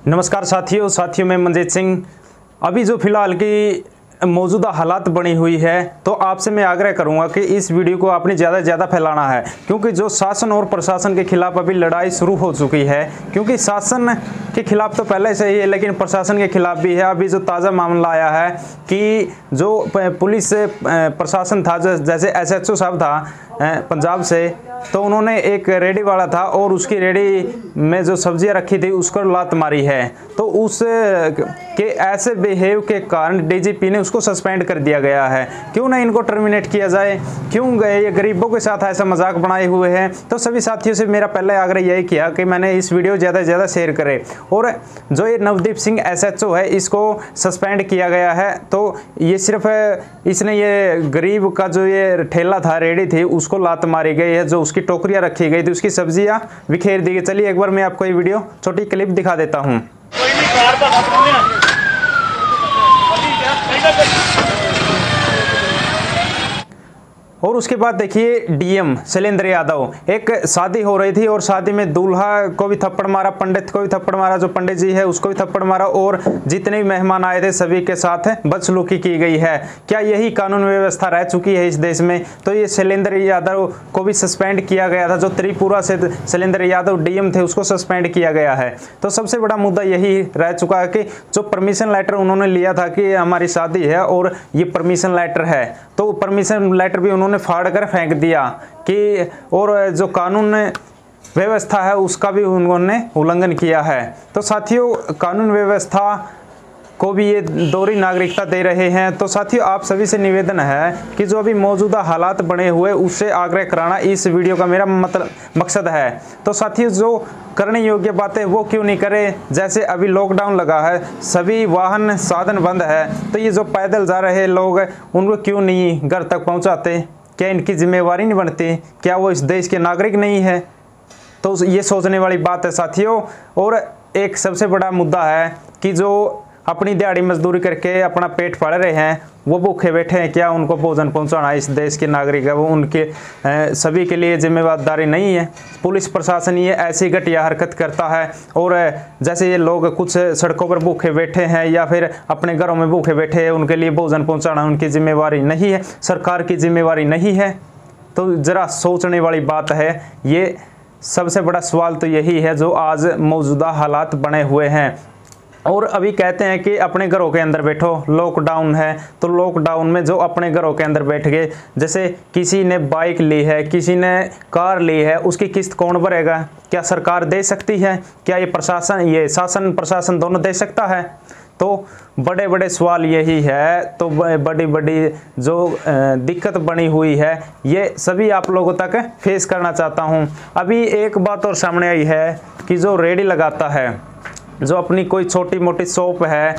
नमस्कार साथियों मैं मनजीत सिंह। अभी जो फिलहाल की मौजूदा हालात बनी हुई है, तो आपसे मैं आग्रह करूंगा कि इस वीडियो को आपने ज़्यादा से ज़्यादा फैलाना है, क्योंकि जो शासन और प्रशासन के खिलाफ अभी लड़ाई शुरू हो चुकी है। क्योंकि शासन के खिलाफ तो पहले से ही है, लेकिन प्रशासन के खिलाफ भी है। अभी जो ताज़ा मामला आया है कि जो पुलिस प्रशासन था, जैसे SHO साहब था पंजाब से, तो उन्होंने एक रेडी वाला था और उसकी रेडी में जो सब्जियां रखी थी उसको लात मारी है। तो उस के ऐसे बिहेव के कारण DGP ने उसको सस्पेंड कर दिया गया है। क्यों ना इनको टर्मिनेट किया जाए, क्यों ये गरीबों के साथ ऐसा मजाक बनाए हुए हैं। तो सभी साथियों से मेरा पहले आग्रह यही किया कि मैंने इस वीडियो ज़्यादा से ज़्यादा शेयर करें। और जो ये नवदीप सिंह SHO है, इसको सस्पेंड किया गया है। तो ये सिर्फ इसने ये गरीब का जो ये ठेला था, रेडी थी, उसको लात मारी गई है। जो उसकी टोकरियां रखी गई थी, उसकी सब्जियां बिखेर दी गई। चलिए एक बार मैं आपको ये वीडियो छोटी क्लिप दिखा देता हूं। और उसके बाद देखिए DM शैलेंद्र यादव, एक शादी हो रही थी और शादी में दूल्हा को भी थप्पड़ मारा, पंडित को भी थप्पड़ मारा, जो पंडित जी है उसको भी थप्पड़ मारा, और जितने भी मेहमान आए थे सभी के साथ बदसलूकी की गई है। क्या यही कानून व्यवस्था रह चुकी है इस देश में? तो ये शैलेंद्र यादव को भी सस्पेंड किया गया था। जो त्रिपुरा से शैलेंद्र यादव DM थे, उसको सस्पेंड किया गया है। तो सबसे बड़ा मुद्दा यही रह चुका है कि जो परमिशन लेटर उन्होंने लिया था कि हमारी शादी है और ये परमिशन लेटर है, तो परमिशन लेटर भी उन्होंने फाड़ कर फेंक दिया कि, और जो कानून व्यवस्था है उसका भी उन्होंने उल्लंघन किया है। तो साथियों, कानून व्यवस्था को भी ये दोहरी नागरिकता दे रहे हैं। तो साथियों, आप सभी से निवेदन है कि जो अभी मौजूदा हालात बने हुए उससे आग्रह कराना इस वीडियो का मेरा मकसद है। तो साथियों, जो करने योग्य बातें वो क्यों नहीं करें। जैसे अभी लॉकडाउन लगा है, सभी वाहन साधन बंद है, तो ये जो पैदल जा रहे लोग उनको क्यों नहीं घर तक पहुंचाते? क्या इनकी जिम्मेवारी नहीं बनती? क्या वो इस देश के नागरिक नहीं है? तो ये सोचने वाली बात है साथियों। और एक सबसे बड़ा मुद्दा है कि जो अपनी दिहाड़ी मजदूरी करके अपना पेट पाल रहे हैं, वो भूखे बैठे हैं। क्या उनको भोजन पहुंचाना इस देश के नागरिक है, वो उनके सभी के लिए जिम्मेदारी नहीं है? पुलिस प्रशासन ये ऐसी घटिया हरकत करता है, और जैसे ये लोग कुछ सड़कों पर भूखे बैठे हैं या फिर अपने घरों में भूखे बैठे हैं, उनके लिए भोजन पहुंचाना उनकी जिम्मेवारी नहीं है, सरकार की जिम्मेवारी नहीं है। तो ज़रा सोचने वाली बात है। ये सबसे बड़ा सवाल तो यही है जो आज मौजूदा हालात बने हुए हैं। और अभी कहते हैं कि अपने घरों के अंदर बैठो, लॉकडाउन है, तो लॉकडाउन में जो अपने घरों के अंदर बैठ गए, जैसे किसी ने बाइक ली है, किसी ने कार ली है, उसकी किस्त कौन भरेगा? क्या सरकार दे सकती है? क्या ये प्रशासन, ये शासन प्रशासन दोनों दे सकता है? तो बड़े बड़े सवाल यही है। तो बड़ी बड़ी जो दिक्कत बनी हुई है, ये सभी आप लोगों तक फेस करना चाहता हूँ। अभी एक बात और सामने आई है कि जो रेडी लगाता है, जो अपनी कोई छोटी मोटी शॉप है,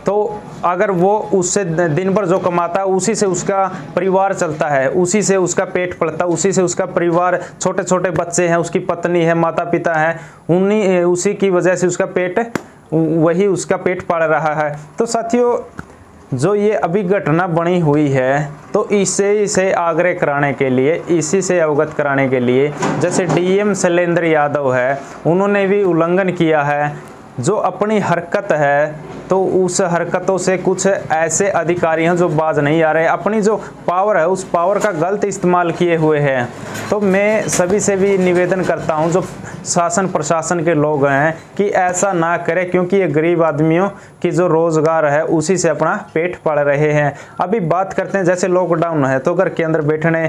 तो अगर वो उससे दिन भर जो कमाता है उसी से उसका परिवार चलता है, उसी से उसका पेट पलता है, उसी से उसका परिवार, छोटे छोटे बच्चे हैं, उसकी पत्नी है, माता पिता हैं, उसी की वजह से उसका पेट, वही उसका पेट पाल रहा है। तो साथियों, जो ये अभी घटना बनी हुई है, तो इसे आग्रह कराने के लिए, इसी से अवगत कराने के लिए, जैसे DM शैलेंद्र यादव है, उन्होंने भी उल्लंघन किया है। जो अपनी हरकत है, तो उस हरकतों से कुछ ऐसे अधिकारी हैं जो बाज नहीं आ रहे, अपनी जो पावर है उस पावर का गलत इस्तेमाल किए हुए हैं। तो मैं सभी से भी निवेदन करता हूं, जो शासन प्रशासन के लोग हैं, कि ऐसा ना करें, क्योंकि ये गरीब आदमियों की जो रोज़गार है उसी से अपना पेट पाल रहे हैं। अभी बात करते हैं, जैसे लॉकडाउन है तो घर के अंदर बैठने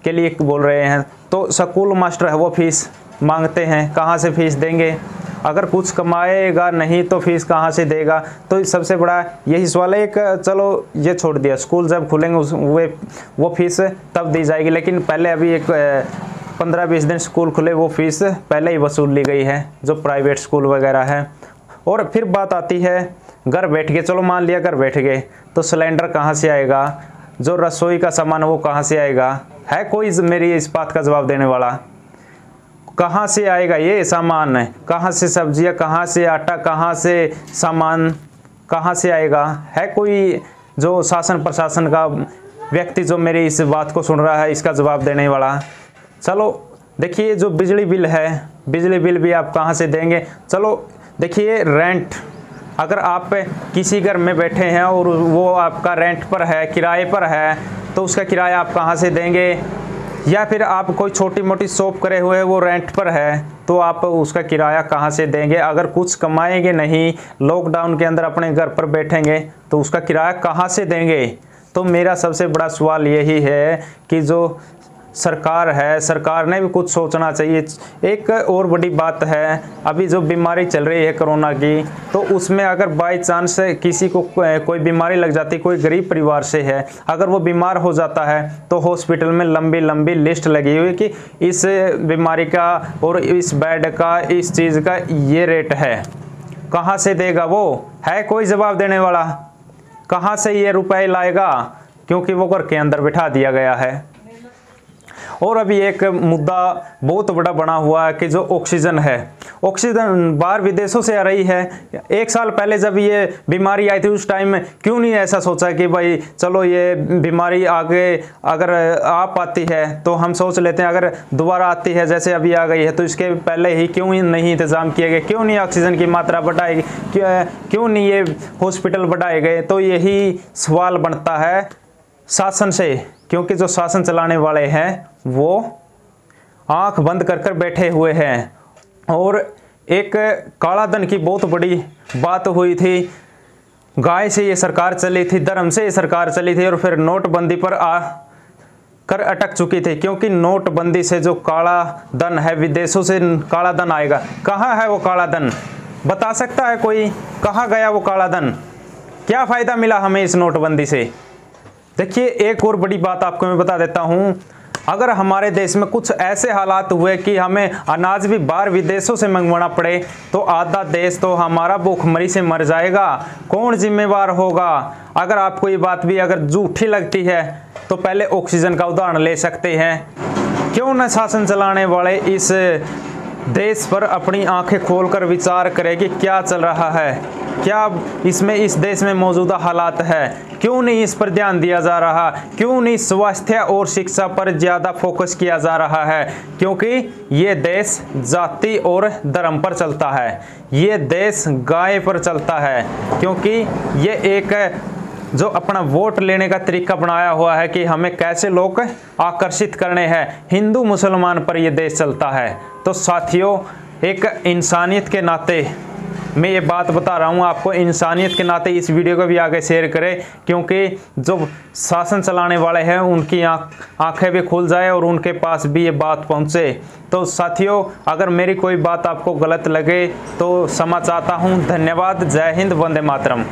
के लिए बोल रहे हैं, तो स्कूल मास्टर है वो फीस मांगते हैं, कहाँ से फीस देंगे? अगर कुछ कमाएगा नहीं तो फीस कहाँ से देगा? तो सबसे बड़ा यही सवाल है। एक चलो ये छोड़ दिया, स्कूल जब खुलेंगे वो फीस तब दी जाएगी, लेकिन पहले अभी एक 15-20 दिन स्कूल खुले, वो फीस पहले ही वसूल ली गई है, जो प्राइवेट स्कूल वगैरह है। और फिर बात आती है घर बैठ के, चलो मान लिया घर बैठ गए, तो सिलेंडर कहाँ से आएगा? जो रसोई का सामान वो कहाँ से आएगा? है कोई मेरी इस बात का जवाब देने वाला? कहाँ से आएगा ये सामान? कहाँ से सब्जियाँ, कहाँ से आटा, कहाँ से सामान, कहाँ से आएगा? है कोई जो शासन प्रशासन का व्यक्ति जो मेरी इस बात को सुन रहा है, इसका जवाब देने वाला? चलो देखिए, जो बिजली बिल है, बिजली बिल भी आप कहाँ से देंगे? चलो देखिए, रेंट अगर आप किसी घर में बैठे हैं और वो आपका रेंट पर है, किराए पर है, तो उसका किराया आप कहाँ से देंगे? या फिर आप कोई छोटी मोटी शॉप करे हुए वो रेंट पर है, तो आप उसका किराया कहाँ से देंगे? अगर कुछ कमाएंगे नहीं, लॉकडाउन के अंदर अपने घर पर बैठेंगे, तो उसका किराया कहाँ से देंगे? तो मेरा सबसे बड़ा सवाल यही है कि जो सरकार है, सरकार ने भी कुछ सोचना चाहिए। एक और बड़ी बात है, अभी जो बीमारी चल रही है कोरोना की, तो उसमें अगर बाई चांस किसी को कोई बीमारी लग जाती, कोई गरीब परिवार से है, अगर वो बीमार हो जाता है, तो हॉस्पिटल में लंबी लंबी लिस्ट लगी हुई कि इस बीमारी का और इस बेड का, इस चीज़ का ये रेट है। कहाँ से देगा वो? है कोई जवाब देने वाला? कहाँ से ये रुपए लाएगा? क्योंकि वो घर के अंदर बिठा दिया गया है। और अभी एक मुद्दा बहुत बड़ा बना हुआ है कि जो ऑक्सीजन है, ऑक्सीजन बाहर विदेशों से आ रही है। एक साल पहले जब ये बीमारी आई थी, उस टाइम में क्यों नहीं ऐसा सोचा कि भाई चलो ये बीमारी आगे अगर आ पाती है तो हम सोच लेते हैं, अगर दोबारा आती है जैसे अभी आ गई है, तो इसके पहले ही क्यों नहीं इंतज़ाम किए गए? क्यों नहीं ऑक्सीजन की मात्रा बढ़ाई? क्यों नहीं ये हॉस्पिटल बढ़ाए गए? तो यही सवाल बनता है शासन से, क्योंकि जो शासन चलाने वाले हैं वो आंख बंद कर कर बैठे हुए हैं। और एक काला धन की बहुत बड़ी बात हुई थी, गाय से ये सरकार चली थी, धर्म से ये सरकार चली थी, और फिर नोटबंदी पर आ कर अटक चुकी थी। क्योंकि नोटबंदी से जो काला धन है, विदेशों से काला धन आएगा। कहाँ है वो काला धन? बता सकता है कोई? कहाँ गया वो काला धन? क्या फ़ायदा मिला हमें इस नोटबंदी से? देखिए, एक और बड़ी बात आपको मैं बता देता हूँ, अगर हमारे देश में कुछ ऐसे हालात हुए कि हमें अनाज भी बाहर विदेशों से मंगवाना पड़े, तो आधा देश तो हमारा भूखमरी से मर जाएगा। कौन जिम्मेवार होगा? अगर आपको ये बात भी अगर झूठी लगती है, तो पहले ऑक्सीजन का उदाहरण ले सकते हैं। क्यों न शासन चलाने वाले इस देश पर अपनी आंखें खोलकर विचार करें कि क्या चल रहा है, क्या इसमें इस देश में मौजूदा हालात है, क्यों नहीं इस पर ध्यान दिया जा रहा? क्यों नहीं स्वास्थ्य और शिक्षा पर ज़्यादा फोकस किया जा रहा है? क्योंकि ये देश जाति और धर्म पर चलता है, ये देश गाय पर चलता है। क्योंकि ये एक जो अपना वोट लेने का तरीका बनाया हुआ है कि हमें कैसे लोग आकर्षित करने हैं, हिंदू मुसलमान पर यह देश चलता है। तो साथियों, एक इंसानियत के नाते मैं ये बात बता रहा हूँ आपको, इंसानियत के नाते इस वीडियो को भी आगे शेयर करें, क्योंकि जो शासन चलाने वाले हैं उनकी आंखें भी खुल जाए और उनके पास भी ये बात पहुँचे। तो साथियों, अगर मेरी कोई बात आपको गलत लगे तो क्षमा चाहता हूँ। धन्यवाद। जय हिंद, वंदे मातरम।